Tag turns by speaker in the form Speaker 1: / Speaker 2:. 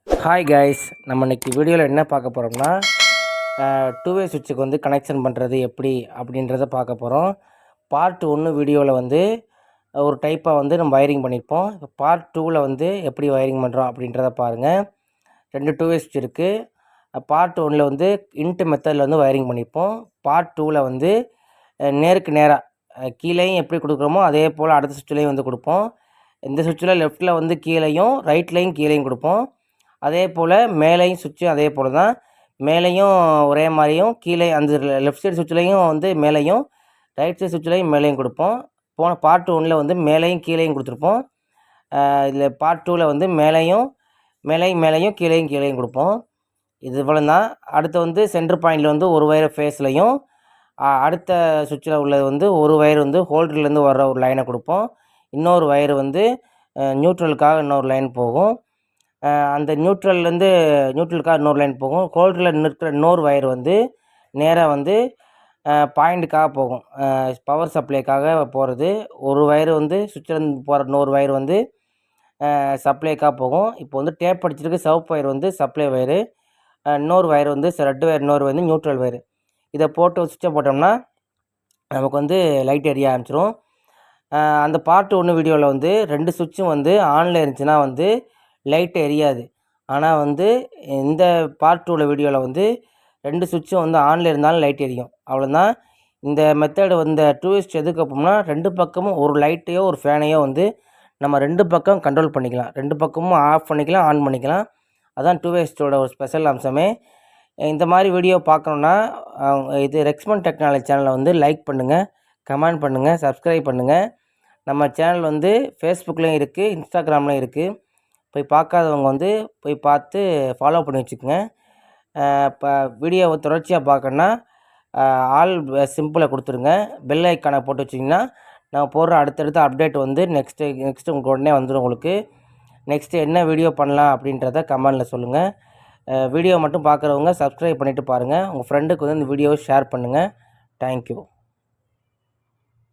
Speaker 1: Hi guys, நம்ம இன்றைக்கி வீடியோவில் என்ன பார்க்க போகிறோம்னா டூ வே சுவிட்சுக்கு வந்து கனெக்ஷன் பண்ணுறது எப்படி அப்படின்றத பார்க்க போகிறோம். பார்ட் 1 வீடியோவில் வந்து ஒரு டைப்பாக வந்து நம்ம வயரிங் பண்ணியிருப்போம். இப்போ பார்ட் 2வில் வந்து எப்படி வயரிங் பண்ணுறோம் அப்படின்றத பாருங்கள். 2 டூ வே சுவிட்ச் இருக்குது. பார்ட் 1ல் வந்து இன்ட்டு மெத்தடில் வந்து வயரிங் பண்ணியிருப்போம். பார்ட் 2வில் வந்து நேருக்கு நேராக கீழேயும் எப்படி கொடுக்குறோமோ அதே போல் அடுத்த சுவிட்ச்லேயும் வந்து கொடுப்போம். இந்த சுவிட்சில் லெஃப்ட்டில் வந்து கீழேயும் ரைட்லேயும் கீழேயும் கொடுப்போம். அதே போல் மேலேயும் சுவிட்சும் அதே போல் தான். மேலேயும் ஒரே மாதிரியும் கீழே அந்த லெஃப்ட் சைடு சுவிட்ச்லேயும் வந்து மேலேயும் ரைட் சைடு சுவிட்ச்லேயும் மேலேயும் கொடுப்போம். போன பார்ட் 1ல் வந்து மேலேயும் கீழேயும் கொடுத்துருப்போம். இதில் பார்ட் 2வில் வந்து மேலேயும் கீழேயும் கொடுப்போம். இது போல தான். அடுத்து வந்து சென்டர் பாயிண்டில் வந்து ஒரு வயர் ஃபேஸ்லையும் அடுத்த சுவிட்சில் உள்ளது வந்து ஒரு வயர் வந்து ஹோல்டர்லேருந்து வர்ற ஒரு லைனை கொடுப்போம். இன்னொரு வயர் வந்து நியூட்ரலுக்காக இன்னொரு லைன் போகும். அந்த நியூட்ரலுக்காக இன்னொரு லைன் போகும். ஹோல்டரில் நிற்கிற இன்னொரு வயர் வந்து நேராக வந்து பாயிண்ட்டுக்காக போகும். பவர் சப்ளைக்காக போகிறது. ஒரு வயர் வந்து சுவிட்சிலேருந்து போகிற இன்னொரு வயர் வந்து சப்ளைக்காக போகும். இப்போ வந்து டேப் அடிச்சிருக்கு சிவப்பு வயர் வந்து சப்ளை வயரு, இன்னொரு வயர் வந்து ரெட் வயர், இன்னொரு வந்து நியூட்ரல் வயரு. இதை போட்டு சுவிட்சை போட்டோம்னா நமக்கு வந்து லைட் எரிய ஆரம்பிச்சிடும். அந்த பார்ட் 1 வீடியோவில் வந்து 2 சுவிட்சும் வந்து ஆனில் இருந்துச்சுன்னா வந்து லைட் எரியாது. ஆனால் வந்து இந்த பார்ட் 2வில் வீடியோவில் வந்து 2 சுவிட்சும் வந்து ஆனில் இருந்தாலும் லைட் எரியும். அவ்வளோதான். இந்த மெத்தடு வந்து டூ வே சுவிட்ச் எதுக்கு அப்படின்னா 2 பக்கமும் ஒரு லைட்டையோ ஒரு ஃபேனையோ வந்து நம்ம 2 பக்கம் கண்ட்ரோல் பண்ணிக்கலாம். 2 பக்கமும் ஆஃப் பண்ணிக்கலாம், ஆன் பண்ணிக்கலாம். அதான் டூ வே சுவிட்சோட ஒரு ஸ்பெஷல் அம்சமே. இந்த மாதிரி வீடியோ பார்க்கணுன்னா இது ரெக்ஸ்மன் டெக்னாலஜி சேனலை வந்து லைக் பண்ணுங்கள், கமெண்ட் பண்ணுங்கள், சப்ஸ்கிரைப் பண்ணுங்கள். நம்ம சேனல் வந்து ஃபேஸ்புக்லேயும் இருக்குது, இன்ஸ்டாகிராம்லேயும் இருக்குது. போய் பார்க்காதவங்க வந்து போய் பார்த்து ஃபாலோ பண்ணி வச்சுக்கோங்க. இப்போ வீடியோவை தொடர்ச்சியாக பார்க்கணுன்னா ஆல் சிம்பிளை கொடுத்துருங்க. பெல் ஐக்கானை போட்டு வச்சிங்கன்னா நான் போடுற அடுத்தடுத்த அப்டேட் வந்து நெக்ஸ்ட்டு உங்களுக்கு உடனே வந்துடும். உங்களுக்கு நெக்ஸ்ட்டு என்ன வீடியோ பண்ணலாம் அப்படின்றத கமெண்டில் சொல்லுங்கள். வீடியோ மட்டும் பார்க்குறவங்க சப்ஸ்கிரைப் பண்ணிவிட்டு பாருங்கள். உங்கள் ஃப்ரெண்டுக்கு வந்து இந்த வீடியோவை ஷேர் பண்ணுங்கள். தேங்க்யூ.